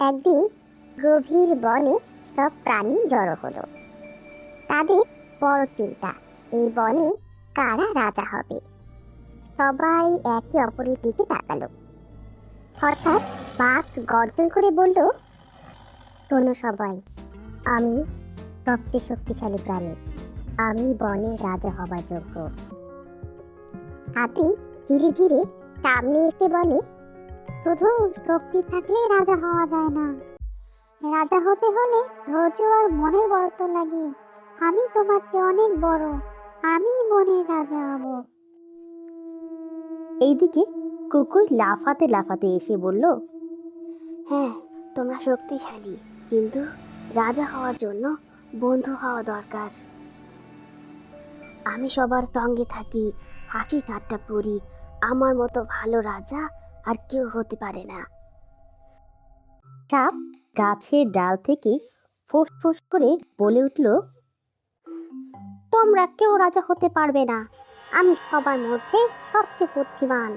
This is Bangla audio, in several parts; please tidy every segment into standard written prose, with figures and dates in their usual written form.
একদিন গভীর বনে সব প্রাণী জড়ো হলো। তাদের বড় চিন্তা, এই বনে কারা রাজা হবে। সবাই একে অপরের দিকে তাকালো। হঠাৎ বাঘ গর্জন করে বলল, শোনো সবাই, আমি সবচেয়ে শক্তিশালী প্রাণী, আমি বনের রাজা হবার যোগ্য। হাতি ধীরে ধীরে সামনে এসে বলে, শুধু শক্তি থাকলে রাজা হওয়া যায় না, রাজা হতে হলে ধৈর্য আর মনের বড়ত্ব লাগে। আমি তোমার চেয়ে অনেক বড়, আমি বনের রাজা হব। এইদিকে কুকুর লাফাতে লাফাতে এসে বলল, হ্যাঁ, তোমরা শক্তিশালী, কিন্তু রাজা হওয়ার জন্য বন্ধু হওয়া দরকার। আমি সবার সঙ্গে থাকি, হাসি ঠাট্টা করি, আমার মতো ভালো রাজা আর কেউ হতে পারে না। সাপ গাছের ডাল থেকে ফোঁস ফোঁস করে বলে উঠল, তোমরা কেউ রাজা হতে পারবে না, আমি সবার মধ্যে সবচেয়ে বুদ্ধিমান।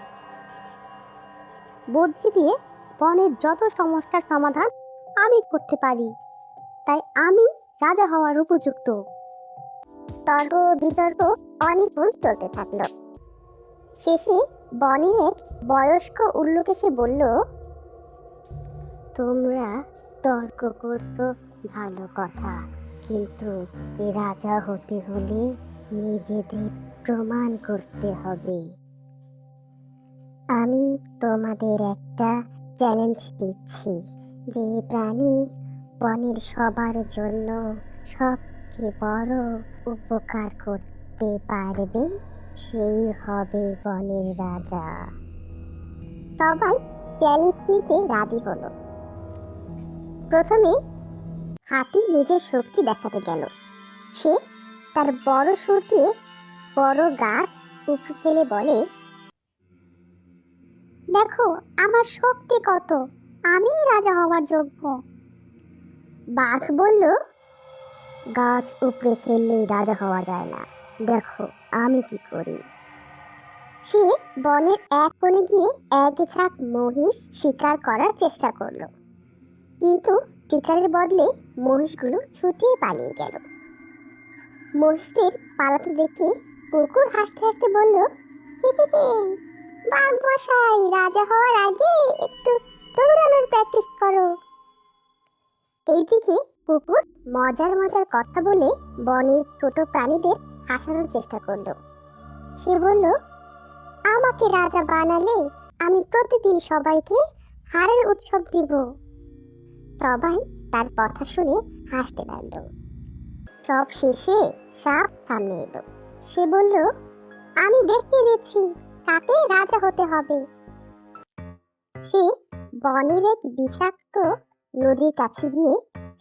বুদ্ধি দিয়ে বনের যত সমস্যার সমাধান আমি করতে পারি, তাই আমি রাজা হওয়ার উপযুক্ত। তর্ক বিতর্ক অনেকক্ষণ চলতে থাকলো। শেষে বনের এক বয়স্ক উল্লুক এসে বলল, তোমরা তর্ক করতো ভালো কথা, কিন্তু রাজা হতে হলে নিজেদের প্রমাণ করতে হবে। আমি তোমাদের একটা চ্যালেঞ্জ দিচ্ছি, যে প্রাণী বনের সবার জন্য সবচেয়ে বড় উপকার করতে পারবে সেই হবে বনের রাজা। সবাই চ্যালেঞ্জ নিতে রাজি হলো। প্রথমে হাতি নিজের শক্তি দেখাতে গেল। সে তার বড় সুর দিয়ে বড় গাছ উপড়ে ফেলে বলে, দেখো আমার শক্তি কত, আমি রাজা হওয়ার যোগ্য। বাঘ বলল, গাছ উপড়ে ফেললেই রাজা হওয়া যায় না, দেখো আমি কি করি। সে বনের এক কোণে গিয়ে এক ঝাঁক মহিষ শিকার করার চেষ্টা করলো, কিন্তু শিকারের বদলে মহিষগুলো ছুটিয়ে পালিয়ে গেল। মহিষদের পালাতে দেখে কুকুর হাসতে হাসতে বলল, বাঘ মশাই, রাজা হওয়ার আগে একটু দৌড়ানোর প্র্যাকটিস করো। এইদিকে কুকুর মজার মজার কথা বলে বনের ছোট প্রাণীদের হাসানোর চেষ্টা করলো। সে বলল, আমাকে রাজা বানালে আমি প্রতিদিন সবাইকে হারের উৎসব দিব। সবাই তার কথা শুনে হাসতে লাগলো। সব শেষে সাপ সামনে এলো। সে বলল, আমি দেখিয়ে দিচ্ছি কাকে রাজা হতে হবে। সে বনের এক বিষাক্ত নদীর কাছে গিয়ে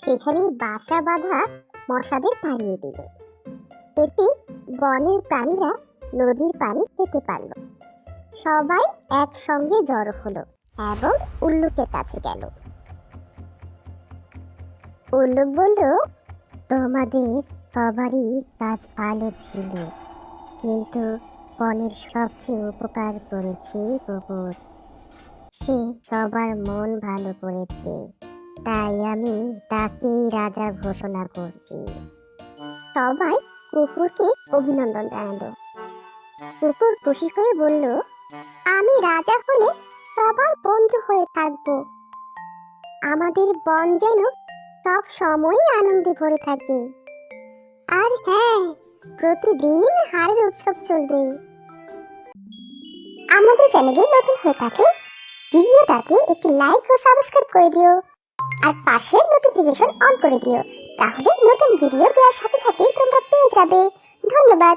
সেখানে বাসা বাঁধা মশাদের তাড়িয়ে দিল। এতে বনের প্রাণীরা নদীর পানি খেতে পারল। সবাই একসঙ্গে জড়ো হলো এবং উল্লুকের কাছে গেল। উল্লুক বলল, তোমাদের সবারই কাজ ভালো ছিল, কিন্তু বনের সবচেয়ে উপকার করেছে কুকুর। সে সবার মন ভালো করেছে, তাই আমি তাকেই রাজা ঘোষণা করছি। সবাই কুকুরকে অভিনন্দন জানালো। কুকুর খুশি হয়ে বলল, আমি রাজা হলে সবার বন্ধু হয়ে থাকবো, আমাদের বন যেন সব সময়ই আনন্দে ভরে থাকে। আর হ্যাঁ, প্রতিদিন হারের উৎসব চলবে। আমাদের চ্যানেলে নতুন হয়ে থাকলে ভিডিওটাকে একটি লাইক ও সাবস্ক্রাইব করে দিও, আর পাশে নোটিফিকেশন অন করে দিও, তাহলে নতুন ভিডিও দেওয়ার সাথে সাথে তোমরা পেয়ে যাবে। ধন্যবাদ।